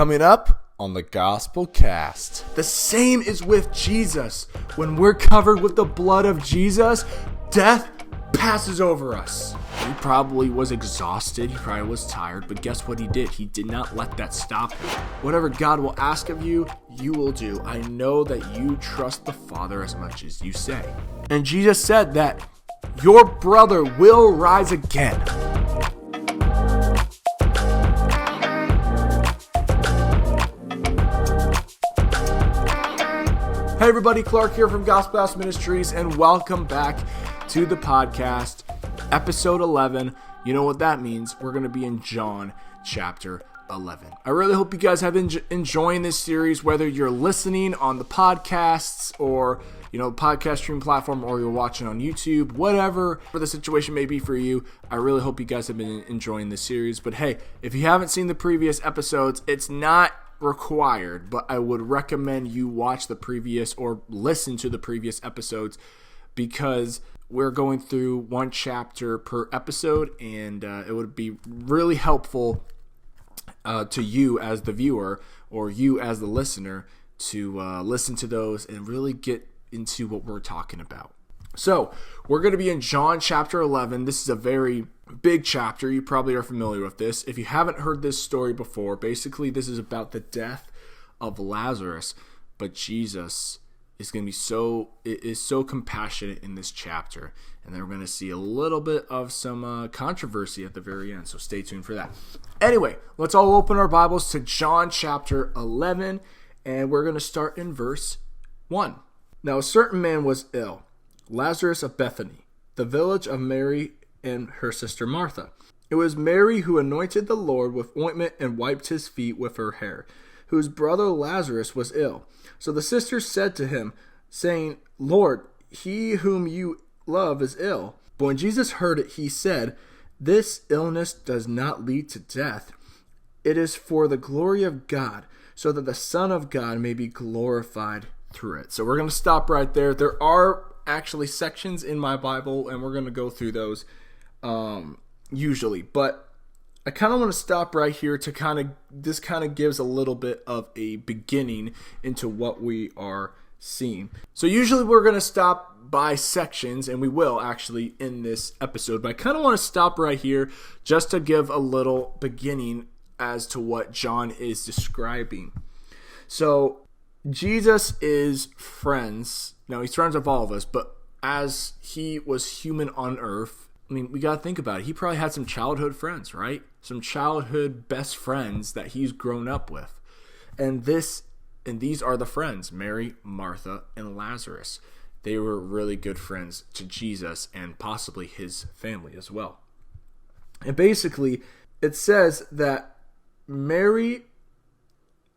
Coming up on the TheGospelCast. The same is with Jesus. When we're covered with the blood of Jesus, death passes over us. He probably was exhausted, he probably was tired, but guess what he did? He did not let that stop him. Whatever God will ask of you, you will do. I know that you trust the Father as much as you say. And Jesus said that your brother will rise again. Hey everybody, Clarke here from Gospel Ministries, and welcome back to the podcast, episode 11. You know what that means. We're going to be in John chapter 11. I really hope you guys have been enjoying this series, whether you're listening on the podcasts or, podcast stream platform, or you're watching on YouTube, whatever the situation may be for you. I really hope you guys have been enjoying this series. But hey, if you haven't seen the previous episodes, it's not required, but I would recommend you watch the previous or listen to the previous episodes, because we're going through one chapter per episode, and it would be really helpful to you as the viewer or you as the listener to listen to those and really get into what we're talking about. So we're going to be in John chapter 11. This is a very big chapter. You probably are familiar with this. If you haven't heard this story before, basically this is about the death of Lazarus, but Jesus is going to be so compassionate in this chapter, and then we're going to see a little bit of some controversy at the very end, so stay tuned for that. Anyway, let's all open our Bibles to John chapter 11, and we're going to start in verse 1. Now a certain man was ill, Lazarus of Bethany, the village of Mary and her sister Martha. It was Mary who anointed the Lord with ointment and wiped his feet with her hair, whose brother Lazarus was ill. So the sisters said to him, saying, Lord, he whom you love is ill. But when Jesus heard it, he said, This illness does not lead to death. It is for the glory of God, so that the Son of God may be glorified through it. So we're going to stop right there. There are actually sections in my Bible, and we're going to go through those usually, but I kind of want to stop right here to this kind of gives a little bit of a beginning into what we are seeing. So usually we're going to stop by sections, and we will actually in this episode, but I kind of want to stop right here just to give a little beginning as to what John is describing. So Jesus is friends. Now, he's friends with all of us, but as he was human on earth, I mean, we got to think about it. He probably had some childhood friends, right? Some childhood best friends that he's grown up with. And these are the friends, Mary, Martha, and Lazarus. They were really good friends to Jesus and possibly his family as well. And basically, it says that Mary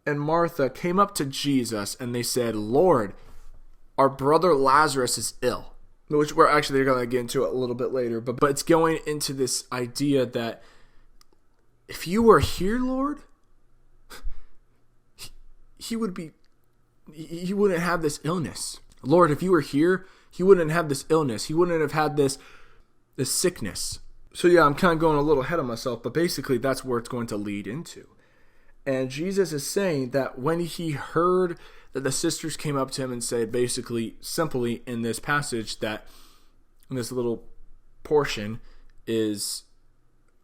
and Martha came up to Jesus and they said, Lord, our brother Lazarus is ill. Which we're actually going to get into it a little bit later. But it's going into this idea that if you were here, Lord, he wouldn't have this illness. Lord, if you were here, he wouldn't have this illness. He wouldn't have had this sickness. So yeah, I'm kind of going a little ahead of myself, but basically that's where it's going to lead into. And Jesus is saying that when he heard that the sisters came up to him and said, basically, simply in this passage, that in this little portion is,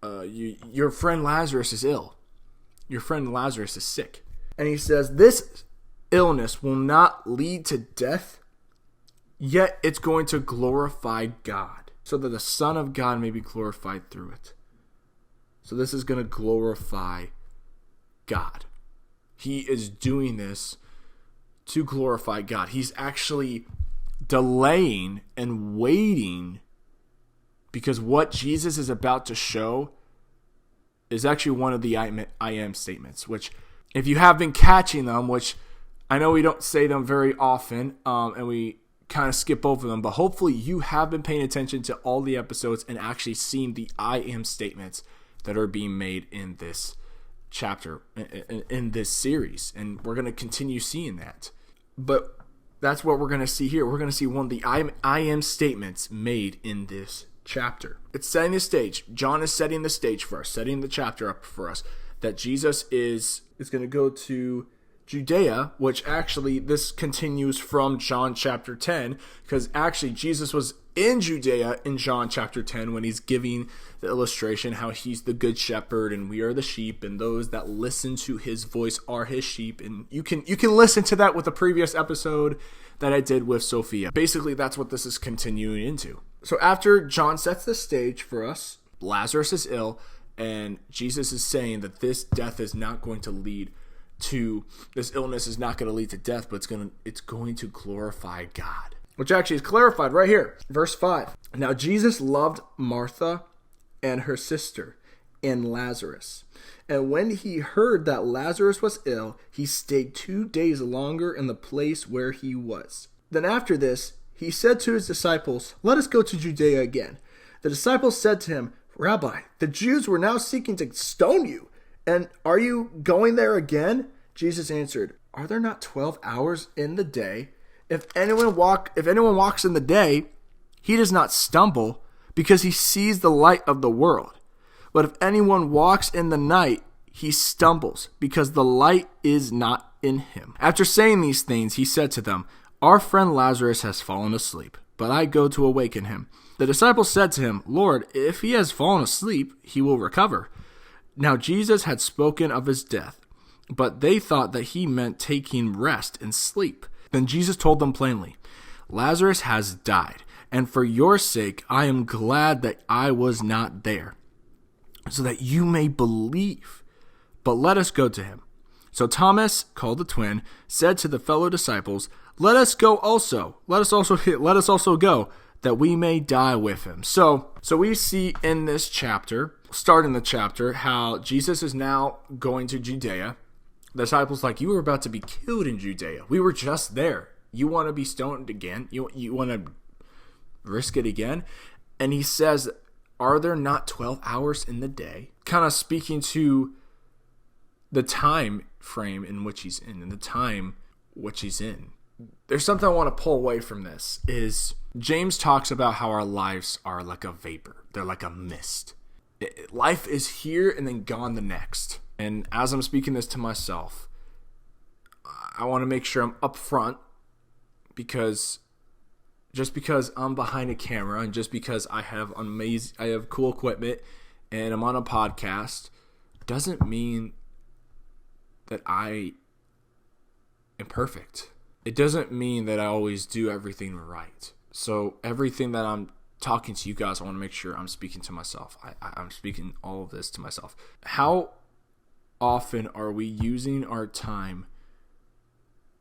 your friend Lazarus is ill. Your friend Lazarus is sick. And he says, this illness will not lead to death, yet it's going to glorify God, so that the Son of God may be glorified through it. So this is going to glorify God. He is doing this to glorify God. He's actually delaying and waiting, because what Jesus is about to show is actually one of the I am statements, which if you have been catching them, which I know we don't say them very often, and we kind of skip over them, but hopefully you have been paying attention to all the episodes and actually seen the I am statements that are being made in this chapter, in this series, and we're going to continue seeing that. But that's what we're going to see here. We're going to see one of the I am statements made in this chapter. It's setting the stage. John is setting the stage for us, setting the chapter up for us, that Jesus is is going to go to Judea, which actually this continues from John chapter 10, because actually Jesus was in Judea in John chapter 10 when he's giving the illustration how he's the good shepherd and we are the sheep, and those that listen to his voice are his sheep. And you can listen to that with the previous episode that I did with Sophia. Basically, that's what this is continuing into. So after John sets the stage for us, Lazarus is ill, and Jesus is saying that this death is not going to lead to, this illness is not going to lead to death, but it's going to glorify God, which actually is clarified right here. Verse 5. Now Jesus loved Martha and her sister and Lazarus. And when he heard that Lazarus was ill, he stayed 2 days longer in the place where he was. Then after this, he said to his disciples, "Let us go to Judea again." The disciples said to him, "Rabbi, the Jews were now seeking to stone you, and are you going there again?" Jesus answered, "Are there not 12 hours in the day? If anyone walks in the day, he does not stumble, because he sees the light of the world. But if anyone walks in the night, he stumbles, because the light is not in him." After saying these things, he said to them, "Our friend Lazarus has fallen asleep, but I go to awaken him." The disciples said to him, "Lord, if he has fallen asleep, he will recover." Now Jesus had spoken of his death, but they thought that he meant taking rest and sleep. Then Jesus told them plainly, "Lazarus has died, and for your sake I am glad that I was not there, so that you may believe. But let us go to him." So Thomas, called the twin, said to the fellow disciples, "Let us go also. Let us also go, that we may die with him." So we see in this chapter, starting the chapter, how Jesus is now going to Judea. The disciples like, "You were about to be killed in Judea. We were just there. You want to be stoned again? You want to risk it again?" And he says, "Are there not 12 hours in the day?" Kind of speaking to the time frame in which he's in, and the time which he's in. There's something I want to pull away from this, is James talks about how our lives are like a vapor. They're like a mist. Life is here and then gone the next. And as I'm speaking this to myself, I want to make sure I'm upfront, because just because I'm behind a camera and just because I have cool equipment and I'm on a podcast doesn't mean that I am perfect. It doesn't mean that I always do everything right. So everything that I'm talking to you guys, I want to make sure I'm speaking to myself. I'm speaking all of this to myself. How often are we using our time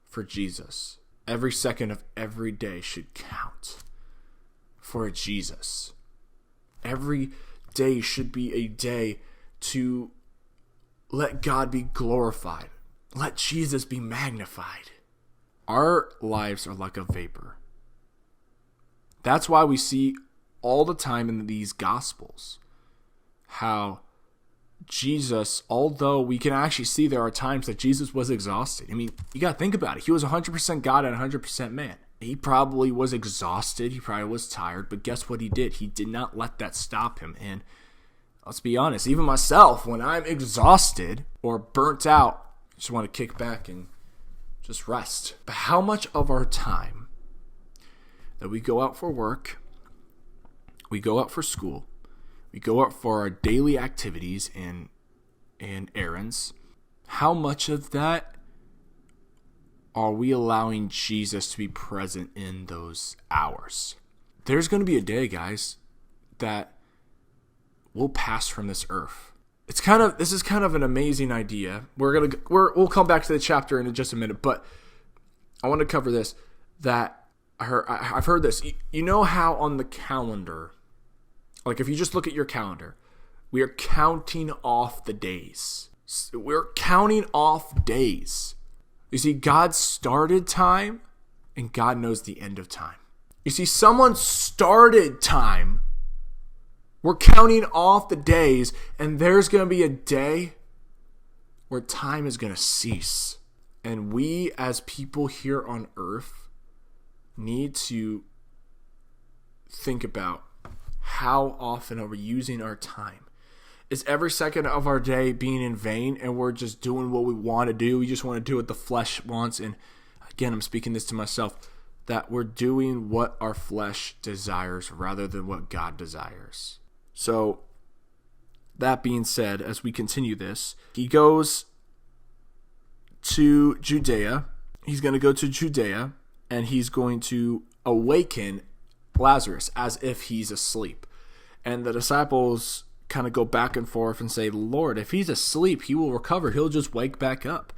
for Jesus? Every second of every day should count for Jesus. Every day should be a day to let God be glorified. Let Jesus be magnified. Our lives are like a vapor. That's why we see all the time in these Gospels how Jesus, although we can actually see there are times that Jesus was exhausted. I mean, you got to think about it. He was 100% God and 100% man. He probably was exhausted. He probably was tired. But guess what he did? He did not let that stop him. And let's be honest, even myself, when I'm exhausted or burnt out, I just want to kick back and just rest. But how much of our time that we go out for work, we go out for school, we go out for our daily activities and errands, how much of that are we allowing Jesus to be present in those hours? There's going to be a day, guys, that we'll pass from this earth. This is kind of an amazing idea. We'll come back to the chapter in just a minute, but I want to cover this. That I've heard this. You know how on the calendar, like if you just look at your calendar, we are counting off the days. We're counting off days. You see, God started time, and God knows the end of time. You see, someone started time. We're counting off the days, and there's going to be a day where time is going to cease. And we, as people here on earth, need to think about how often are we using our time. Is every second of our day being in vain and we're just doing what we want to do? We just want to do what the flesh wants. And again, I'm speaking this to myself, that we're doing what our flesh desires rather than what God desires. So that being said, as we continue this, he goes to Judea. He's going to go to Judea and he's going to awaken Lazarus as if he's asleep. And the disciples kind of go back and forth and say, Lord, if he's asleep, he will recover. He'll just wake back up.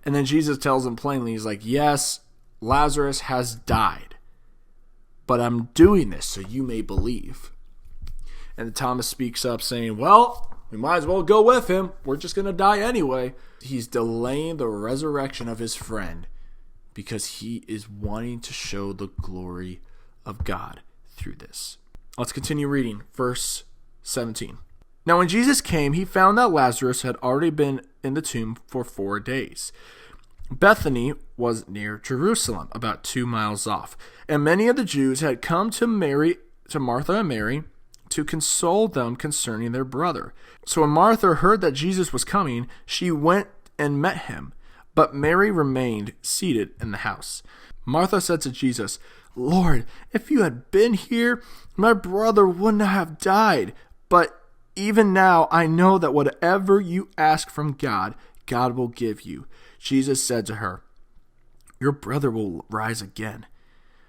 And then Jesus tells them plainly, he's like, yes, Lazarus has died, but I'm doing this so you may believe. And Thomas speaks up saying, well, we might as well go with him. We're just going to die anyway. He's delaying the resurrection of his friend because he is wanting to show the glory of God through this. Let's continue reading verse 17. Now when Jesus came, he found that Lazarus had already been in the tomb for 4 days. Bethany was near Jerusalem, about 2 miles off, and many of the Jews had come to Martha and Mary, to console them concerning their brother. So when Martha heard that Jesus was coming, she went and met him, but Mary remained seated in the house. Martha said to Jesus, Lord, if you had been here, my brother wouldn't have died. But even now I know that whatever you ask from God, God will give you. Jesus said to her, your brother will rise again.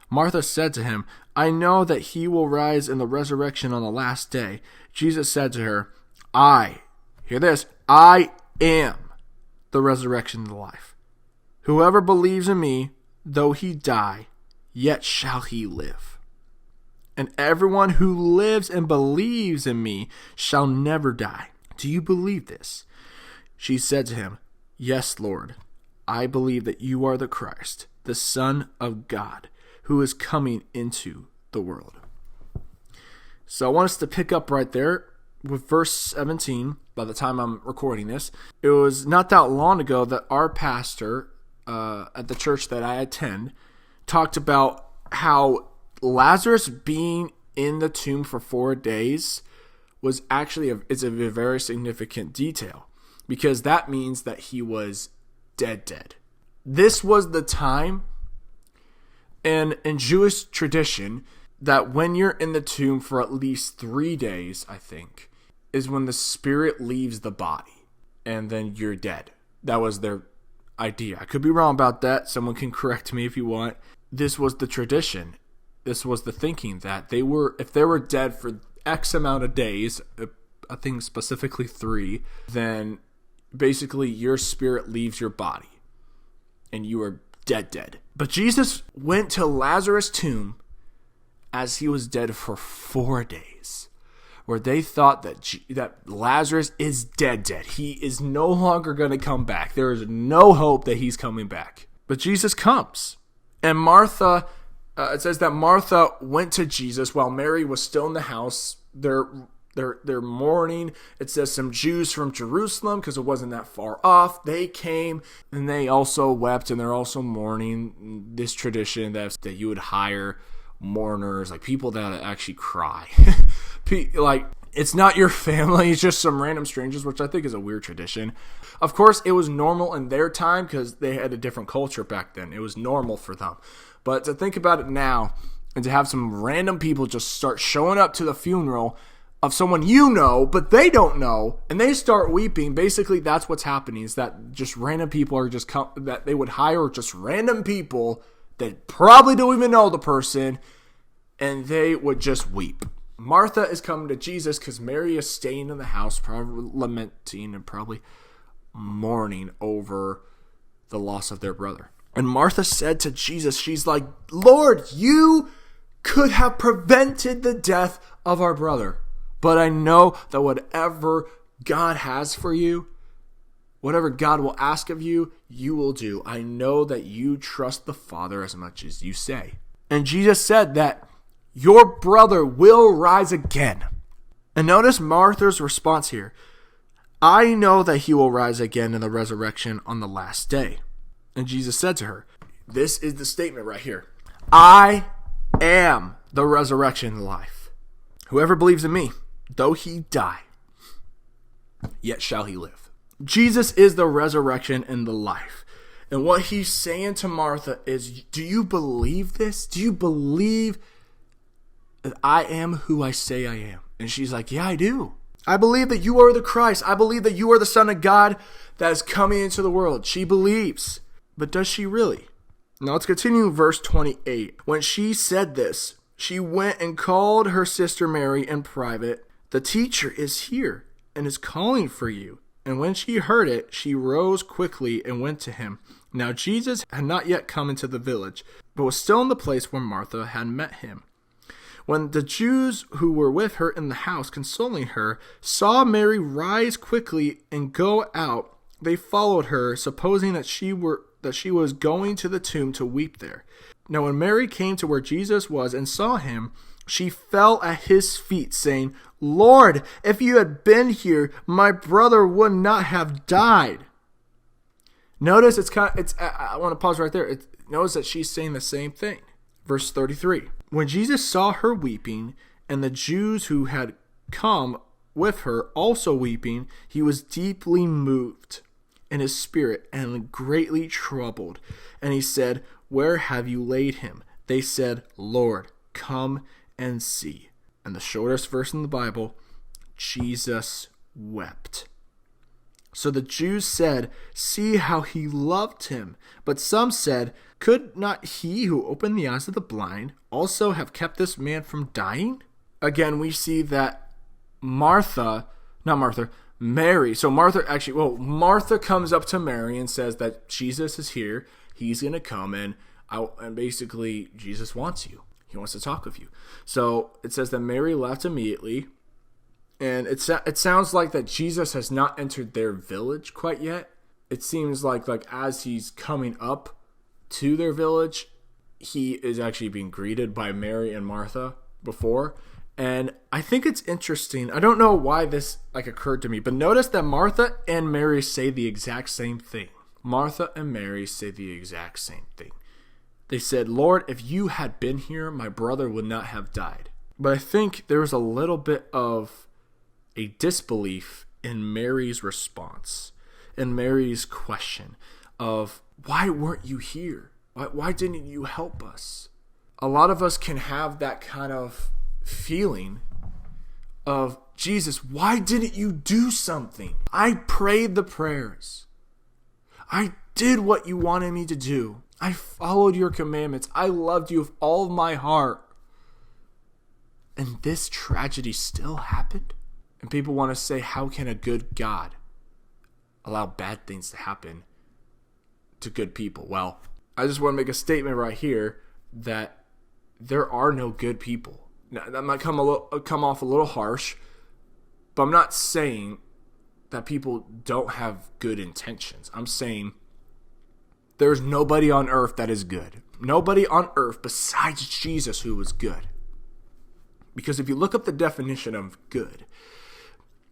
Martha said to him, I know that he will rise in the resurrection on the last day. Jesus said to her, hear this, I am the resurrection and the life. Whoever believes in me, though he die, yet shall he live. And everyone who lives and believes in me shall never die. Do you believe this? She said to him, yes, Lord, I believe that you are the Christ, the Son of God, who is coming into the world. So I want us to pick up right there with verse 17. By the time I'm recording this, it was not that long ago that our pastor at the church that I attend talked about how Lazarus being in the tomb for 4 days was actually it's a very significant detail, because that means that he was dead. This was the time, and in Jewish tradition, that when you're in the tomb for at least 3 days, I think, is when the spirit leaves the body, and then you're dead. That was their idea. I could be wrong about that. Someone can correct me if you want. This was the tradition. This was the thinking, that if they were dead for X amount of days, I think specifically 3, then basically your spirit leaves your body and you are dead. But Jesus went to Lazarus' tomb as he was dead for 4 days, where they thought that Lazarus is dead. He is no longer going to come back. There is no hope that he's coming back. But Jesus comes. And Martha, it says that Martha went to Jesus while Mary was still in the house. They're mourning. It says some Jews from Jerusalem, because it wasn't that far off, they came and they also wept, and they're also mourning. This tradition that you would hire mourners, like people that actually cry. Like, it's not your family, it's just some random strangers, which I think is a weird tradition. Of course, it was normal in their time because they had a different culture back then. It was normal for them. But to think about it now, and to have some random people just start showing up to the funeral of someone you know, but they don't know, and they start weeping, basically that's what's happening, is that just random people are just that they would hire just random people that probably don't even know the person, and they would just weep. Martha is coming to Jesus because Mary is staying in the house, probably lamenting and probably mourning over the loss of their brother. And Martha said to Jesus, she's like, Lord, you could have prevented the death of our brother. But I know that whatever God has for you, whatever God will ask of you, you will do. I know that you trust the Father as much as you say. And Jesus said that your brother will rise again. And notice Martha's response here. I know that he will rise again in the resurrection on the last day. And Jesus said to her, this is the statement right here. I am the resurrection and life. Whoever believes in me, though he die, yet shall he live. Jesus is the resurrection and the life. And what he's saying to Martha is, do you believe this? Do you believe that I am who I say I am? And she's like, yeah, I do. I believe that you are the Christ. I believe that you are the Son of God that is coming into the world. She believes. But does she really? Now let's continue in verse 28. When she said this, she went and called her sister Mary in private. The teacher is here and is calling for you. And when she heard it, she rose quickly and went to him. Now Jesus had not yet come into the village, but was still in the place where Martha had met him. When the Jews who were with her in the house consoling her saw Mary rise quickly and go out, they followed her, supposing that she was going to the tomb to weep there. Now when Mary came to where Jesus was and saw him, she fell at his feet, saying, Lord, if you had been here, my brother would not have died. Notice I want to pause right there. Notice that she's saying the same thing. Verse 33. When Jesus saw her weeping, and the Jews who had come with her also weeping, he was deeply moved in his spirit and greatly troubled. And he said, Where have you laid him? They said, Lord, come and see. And the shortest verse in the Bible, Jesus wept. So the Jews said, See how he loved him. But some said, Could not he who opened the eyes of the blind also have kept this man from dying? Again, we see that Martha comes up to Mary and says that Jesus is here. He's going to come and basically Jesus wants you. He wants to talk with you. So it says that Mary left immediately. And it sounds like that Jesus has not entered their village quite yet. It seems like as he's coming up to their village, he is actually being greeted by Mary and Martha before. And I think it's interesting. I don't know why this occurred to me, but notice that Martha and Mary say the exact same thing. Martha and Mary say the exact same thing. They said, Lord, if you had been here, my brother would not have died. But I think there was a little bit of a disbelief in Mary's response, in Mary's question of, why weren't you here? Why didn't you help us? A lot of us can have that kind of feeling of, Jesus, why didn't you do something? I prayed the prayers. I did what you wanted me to do. I followed your commandments. I loved you with all of my heart. And this tragedy still happened? And people want to say, how can a good God allow bad things to happen to good people? Well, I just want to make a statement right here that there are no good people. Now, that might come off a little harsh, but I'm not saying that people don't have good intentions. I'm saying there's nobody on earth that is good. Nobody on earth besides Jesus who is good. Because if you look up the definition of good,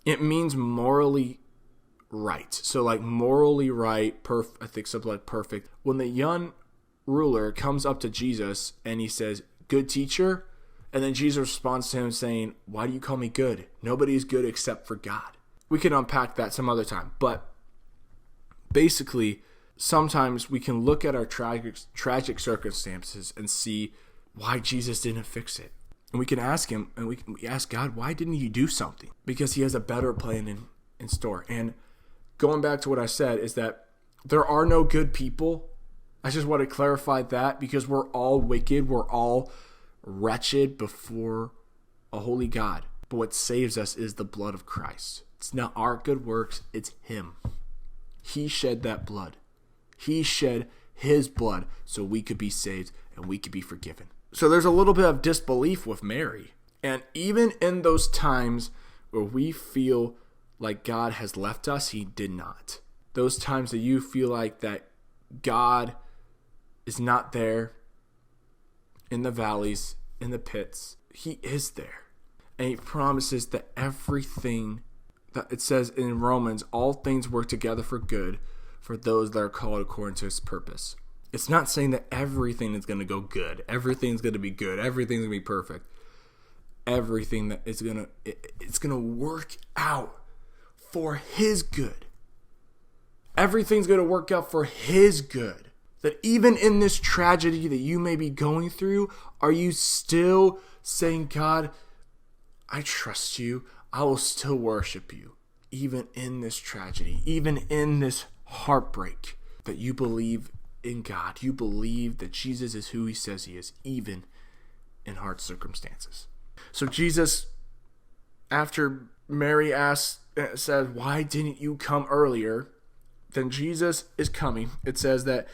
it means morally right. So morally right, I think something like perfect. When the young ruler comes up to Jesus and he says, good teacher, and then Jesus responds to him saying, why do you call me good? Nobody is good except for God. We can unpack that some other time. But basically, sometimes we can look at our tragic circumstances and see why Jesus didn't fix it. And we can ask him, and we ask God, why didn't you do something? Because he has a better plan in store. And going back to what I said is that there are no good people. I just want to clarify that because we're all wicked. We're all wretched before a holy God. But what saves us is the blood of Christ. It's not our good works. It's him. He shed that blood. He shed his blood so we could be saved and we could be forgiven. So there's a little bit of disbelief with Mary. And even in those times where we feel like God has left us, he did not. Those times that you feel like that God is not there in the valleys, in the pits, he is there. And he promises that everything that it says in Romans, all things work together for good for those that are called according to his purpose. It's not saying that everything is going to go good. Everything's going to be good. Everything's going to be perfect. Everything that is going to, it's going to work out for his good. Everything's going to work out for his good. That even in this tragedy that you may be going through, are you still saying, God, I trust you. I will still worship you. Even in this tragedy, even in this heartbreak, that you believe in God. You believe that Jesus is who he says he is, even in hard circumstances. So Jesus, after Mary said, why didn't you come earlier? Then Jesus is coming. It says that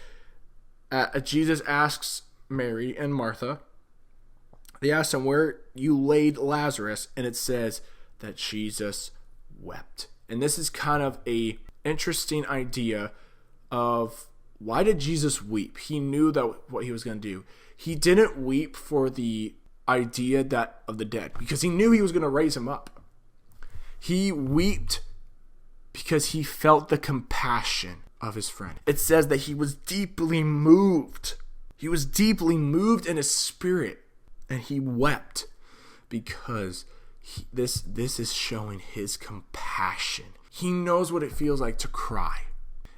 Jesus asks Mary and Martha, they asked him where you laid Lazarus, and it says that Jesus wept. And this is kind of a interesting idea of why did Jesus weep? He knew that what he was going to do. He didn't weep for the idea that of the dead, because he knew he was going to raise him up. He wept because he felt the compassion of his friend. It says that he was deeply moved. He was deeply moved in his spirit, and he wept because this is showing his compassion. He knows what it feels like to cry.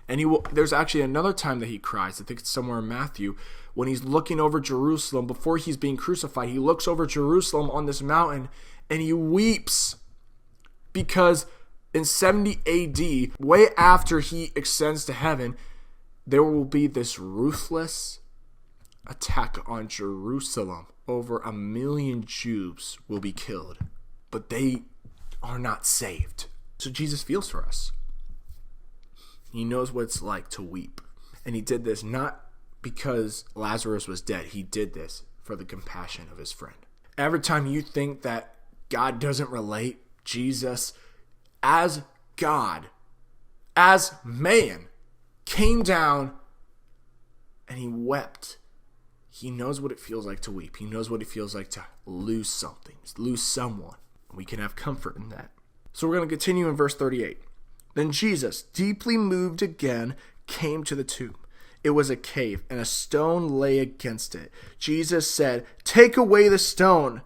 And there's actually another time that he cries. I think it's somewhere in Matthew, when he's looking over Jerusalem before he's being crucified. He looks over Jerusalem on this mountain and he weeps because in 70 AD, way after he ascends to heaven, there will be this ruthless attack on Jerusalem. Over 1 million Jews will be killed, but they are not saved. So Jesus feels for us. He knows what it's like to weep. And he did this not because Lazarus was dead. He did this for the compassion of his friend. Every time you think that God doesn't relate, Jesus, as God, as man, came down and he wept. He knows what it feels like to weep. He knows what it feels like to lose something, lose someone. We can have comfort in that. So we're going to continue in verse 38. Then Jesus, deeply moved again, came to the tomb. It was a cave, and a stone lay against it. Jesus said, "Take away the stone."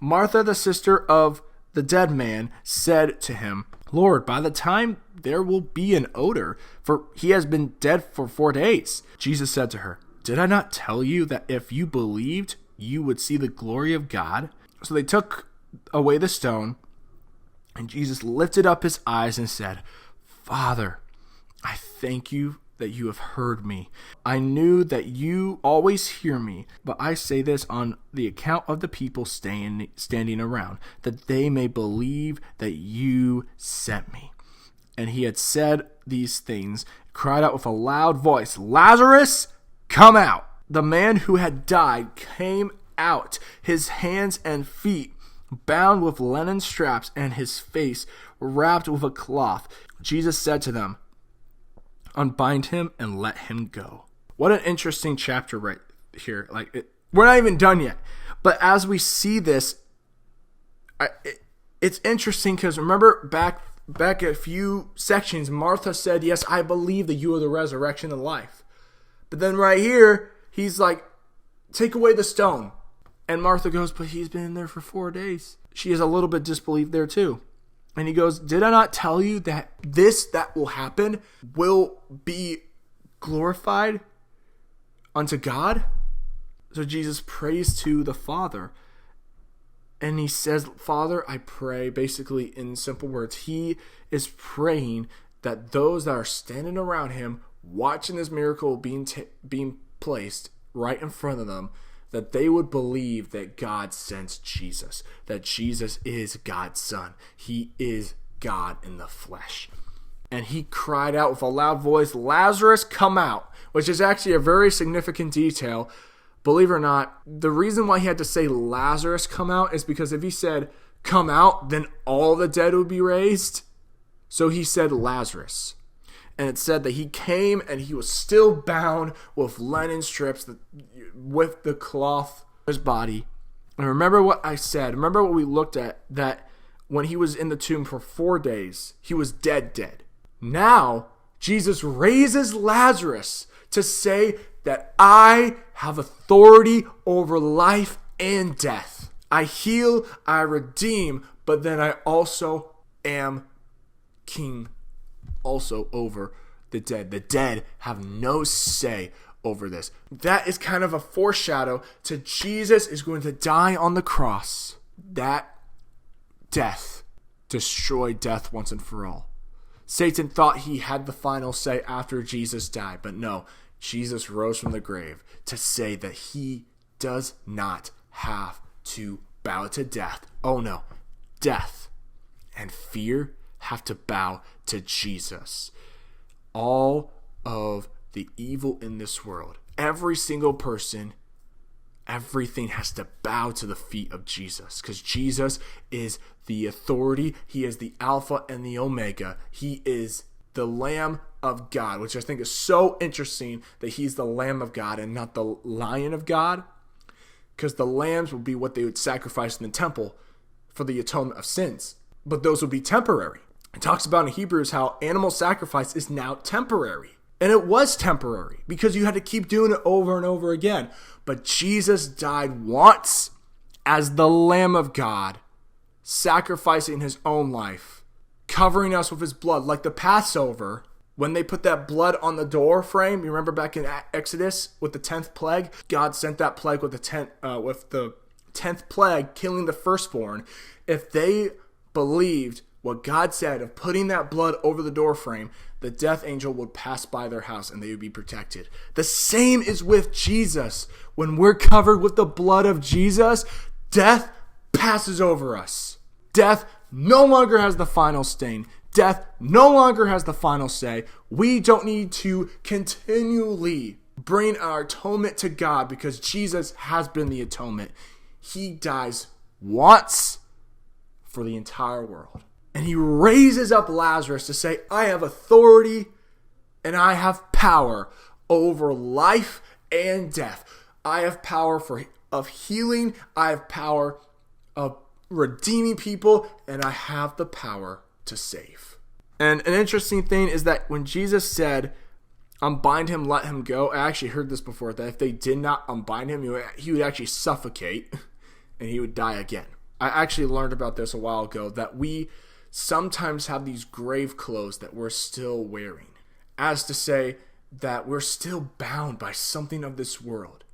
Martha, the sister of the dead man, said to him, "Lord, by the time there will be an odor, for he has been dead for 4 days." Jesus said to her, "Did I not tell you that if you believed, you would see the glory of God?" So they took away the stone, and Jesus lifted up his eyes and said, "Father, I thank you that you have heard me. I knew that you always hear me, but I say this on the account of the people standing around, that they may believe that you sent me." And he had said these things, cried out with a loud voice, "Lazarus, come out!" The man who had died came out, his hands and feet bound with linen straps, and his face wrapped with a cloth. Jesus said to them, "Unbind him and let him go." What an interesting chapter right here. We're not even done yet. But as we see this, it's interesting because remember back a few sections, Martha said, "Yes, I believe that you are the resurrection and life." But then right here, he's like, "Take away the stone." And Martha goes, "But he's been in there for 4 days." She has a little bit disbelief there too. And he goes, "Did I not tell you that that will happen will be glorified unto God?" So Jesus prays to the Father. And he says, "Father, I pray," basically in simple words, he is praying that those that are standing around him, watching this miracle being placed right in front of them, that they would believe that God sent Jesus, that Jesus is God's Son. He is God in the flesh. And he cried out with a loud voice, "Lazarus, come out," which is actually a very significant detail. Believe it or not, the reason why he had to say Lazarus come out is because if he said come out, then all the dead would be raised. So he said Lazarus. And it said that he came and he was still bound with linen strips with the cloth on his body. And remember what I said. Remember what we looked at, that when he was in the tomb for 4 days, he was dead. Now, Jesus raises Lazarus to say that I have authority over life and death. I heal, I redeem, but then I also am king also over the dead. The dead have no say over this. That is kind of a foreshadow to Jesus is going to die on the cross. That death destroyed death once and for all. Satan thought he had the final say after Jesus died, but no, Jesus rose from the grave to say that he does not have to bow to death. Oh no, death and fear have to bow to Jesus. All of the evil in this world, every single person, everything has to bow to the feet of Jesus, because Jesus is the authority. He is the Alpha and the Omega. He is the Lamb of God, which I think is so interesting that he's the Lamb of God and not the Lion of God, because the lambs would be what they would sacrifice in the temple for the atonement of sins, but those would be temporary. It talks about in Hebrews how animal sacrifice is now temporary. And it was temporary because you had to keep doing it over and over again. But Jesus died once as the Lamb of God, sacrificing his own life, covering us with his blood, like the Passover. When they put that blood on the door frame, you remember back in Exodus with the 10th plague? God sent that plague with the 10th plague, killing the firstborn. If they believed what God said of putting that blood over the door frame, the death angel would pass by their house and they would be protected. The same is with Jesus. When we're covered with the blood of Jesus, death passes over us. Death no longer has the final sting. Death no longer has the final say. We don't need to continually bring our atonement to God because Jesus has been the atonement. He dies once for the entire world. And he raises up Lazarus to say, I have authority and I have power over life and death. I have power of healing. I have power of redeeming people. And I have the power to save. And an interesting thing is that when Jesus said, unbind him, let him go. I actually heard this before, that if they did not unbind him, he would actually suffocate and he would die again. I actually learned about this a while ago, that we sometimes have these grave clothes that we're still wearing, as to say that we're still bound by something of this world.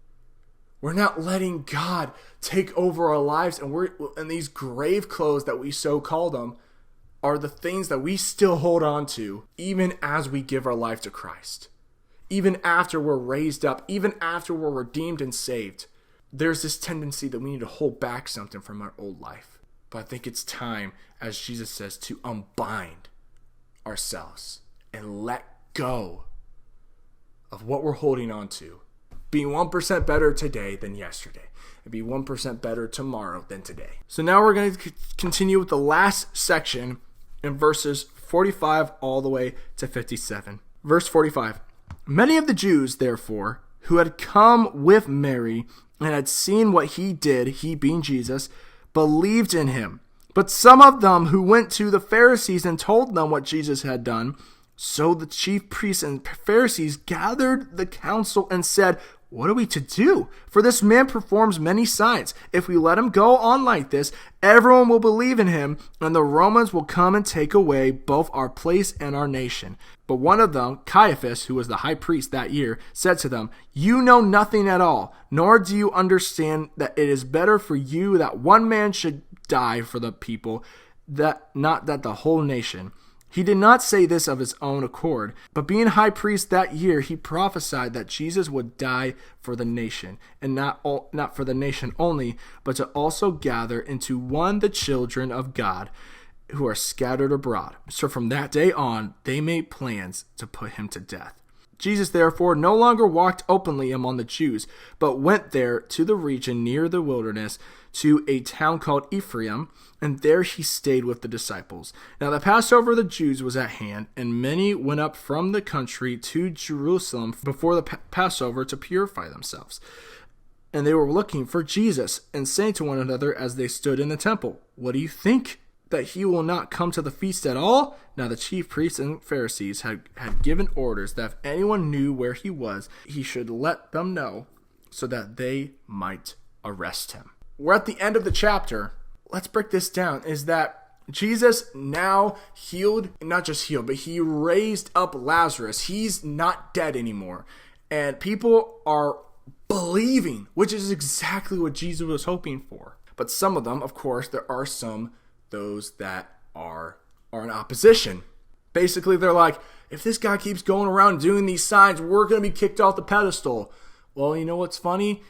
We're not letting God take over our lives, and these grave clothes that we so call them are the things that we still hold on to even as we give our life to Christ. Even after we're raised up, even after we're redeemed and saved, there's this tendency that we need to hold back something from our old life. But I think it's time, as Jesus says, to unbind ourselves and let go of what we're holding on to. Being 1% better today than yesterday. And be 1% better tomorrow than today. So now we're going to continue with the last section in verses 45 all the way to 57. Verse 45. Many of the Jews, therefore, who had come with Mary and had seen what he did, he being Jesus, believed in him. But some of them who went to the Pharisees and told them what Jesus had done. So the chief priests and Pharisees gathered the council and said, what are we to do? For this man performs many signs. If we let him go on like this, everyone will believe in him, and the Romans will come and take away both our place and our nation. But one of them, Caiaphas, who was the high priest that year, said to them, you know nothing at all, nor do you understand that it is better for you that one man should die for the people, not that the whole nation. He did not say this of his own accord, but being high priest that year, he prophesied that Jesus would die for the nation, and not for the nation only, but to also gather into one the children of God who are scattered abroad. So from that day on, they made plans to put him to death. Jesus therefore no longer walked openly among the Jews, but went there to the region near the wilderness, to a town called Ephraim, and there he stayed with the disciples. Now the Passover of the Jews was at hand, and many went up from the country to Jerusalem before the Passover to purify themselves. And they were looking for Jesus, and saying to one another as they stood in the temple, what do you think? That he will not come to the feast at all? Now the chief priests and Pharisees had given orders that if anyone knew where he was, he should let them know, so that they might arrest him. We're at the end of the chapter. Let's break this down. Is that Jesus now healed, not just healed, but he raised up Lazarus. He's not dead anymore. And people are believing, which is exactly what Jesus was hoping for. But some of them, of course, there are those that are in opposition. Basically, they're like, if this guy keeps going around doing these signs, we're going to be kicked off the pedestal. Well, you know what's funny?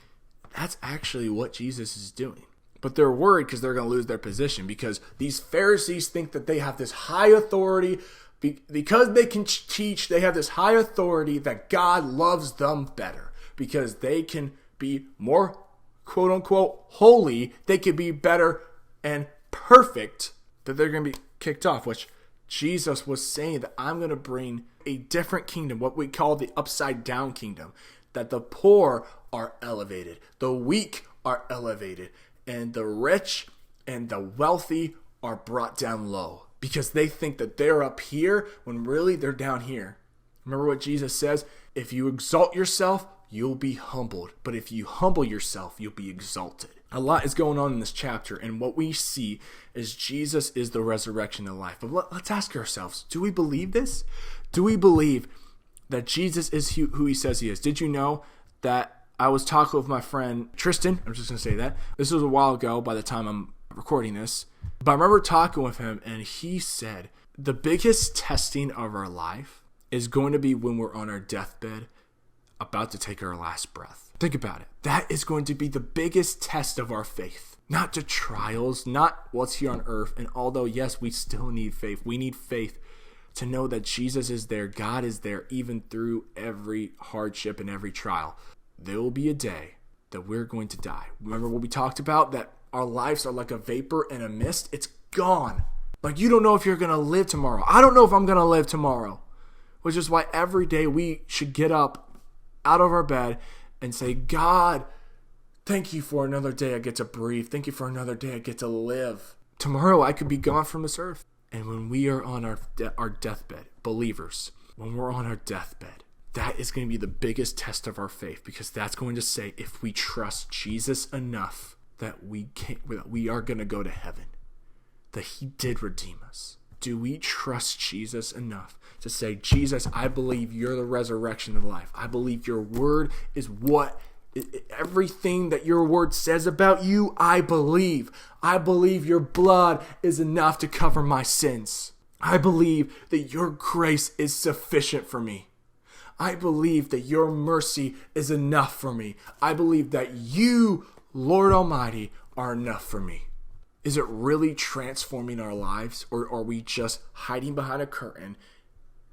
That's actually what Jesus is doing. But they're worried because they're going to lose their position, because these Pharisees think that they have this high authority. Because they can teach, they have this high authority that God loves them better. Because they can be more, quote unquote, holy. They can be better and perfect, that they're going to be kicked off, which Jesus was saying that I'm going to bring a different kingdom, what we call the upside down kingdom, that the poor are elevated, the weak are elevated, and the rich and the wealthy are brought down low, because they think that they're up here when really they're down here. Remember what Jesus says? If you exalt yourself, you'll be humbled. But if you humble yourself, you'll be exalted. A lot is going on in this chapter, and what we see is Jesus is the resurrection and life. But let's ask ourselves, do we believe this? Do we believe that Jesus is who he says he is? Did you know that I was talking with my friend Tristan? I'm just going to say that. This was a while ago by the time I'm recording this. But I remember talking with him, and he said the biggest testing of our life is going to be when we're on our deathbed, about to take our last breath. Think about it. That is going to be the biggest test of our faith. Not the trials, not what's here on earth. And although, yes, we still need faith. We need faith to know that Jesus is there, God is there, even through every hardship and every trial. There will be a day that we're going to die. Remember what we talked about? That our lives are like a vapor and a mist. It's gone. Like, you don't know if you're going to live tomorrow. I don't know if I'm going to live tomorrow. Which is why every day we should get up out of our bed and say, God, thank you for another day I get to breathe. Thank you for another day I get to live. Tomorrow I could be gone from this earth. And when we are on our deathbed, believers, when we're on our deathbed, that is going to be the biggest test of our faith, because that's going to say if we trust Jesus enough that we are going to go to heaven, that he did redeem us. Do we trust Jesus enough to say, Jesus, I believe you're the resurrection and life. I believe your word is everything that your word says about you, I believe. I believe your blood is enough to cover my sins. I believe that your grace is sufficient for me. I believe that your mercy is enough for me. I believe that you, Lord Almighty, are enough for me. Is it really transforming our lives, or are we just hiding behind a curtain,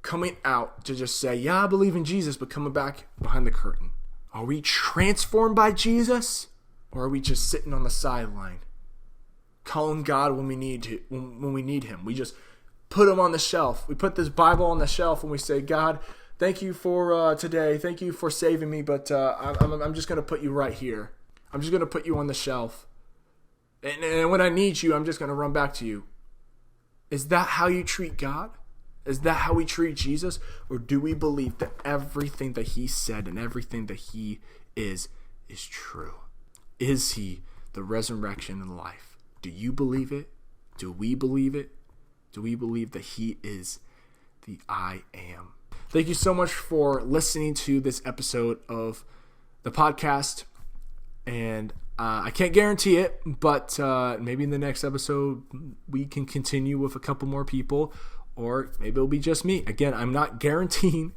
coming out to just say, yeah, I believe in Jesus, but coming back behind the curtain? Are we transformed by Jesus, or are we just sitting on the sideline, calling God when we need him? We just put him on the shelf. We put this Bible on the shelf and we say, God, thank you for today. Thank you for saving me, but I'm just going to put you right here. I'm just going to put you on the shelf. And when I need you, I'm just going to run back to you. Is that how you treat God? Is that how we treat Jesus? Or do we believe that everything that he said and everything that he is true? Is he the resurrection and life? Do you believe it? Do we believe it? Do we believe that he is the I am? Thank you so much for listening to this episode of the podcast. And I can't guarantee it, but maybe in the next episode we can continue with a couple more people, or maybe it'll be just me. Again, I'm not guaranteeing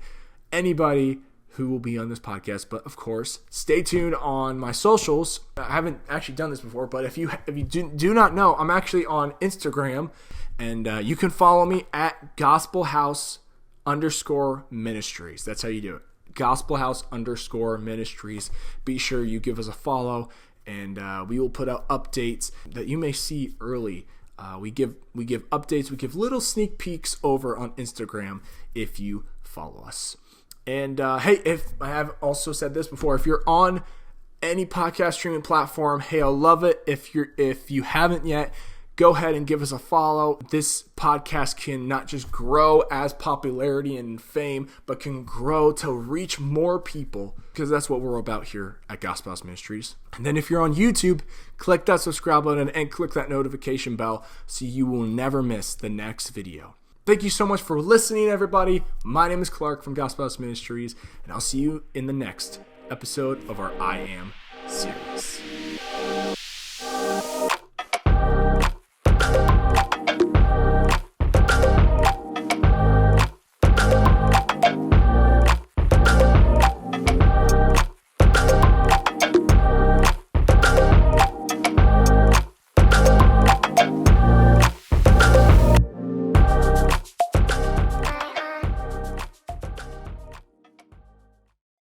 anybody who will be on this podcast, but of course, stay tuned on my socials. I haven't actually done this before, but if you do not know, I'm actually on Instagram, and you can follow me at GospelHouse_Ministries. That's how you do it. GospelHouse_Ministries. Be sure you give us a follow, and we will put out updates that you may see early. We give updates. We give little sneak peeks over on Instagram if you follow us. And hey, if I have also said this before, if you're on any podcast streaming platform, hey, I'll love it. If you haven't yet, go ahead and give us a follow. This podcast can not just grow as popularity and fame, but can grow to reach more people, because that's what we're about here at Gospel House Ministries. And then if you're on YouTube, click that subscribe button and click that notification bell so you will never miss the next video. Thank you so much for listening, everybody. My name is Clarke from Gospel House Ministries, and I'll see you in the next episode of our I Am series.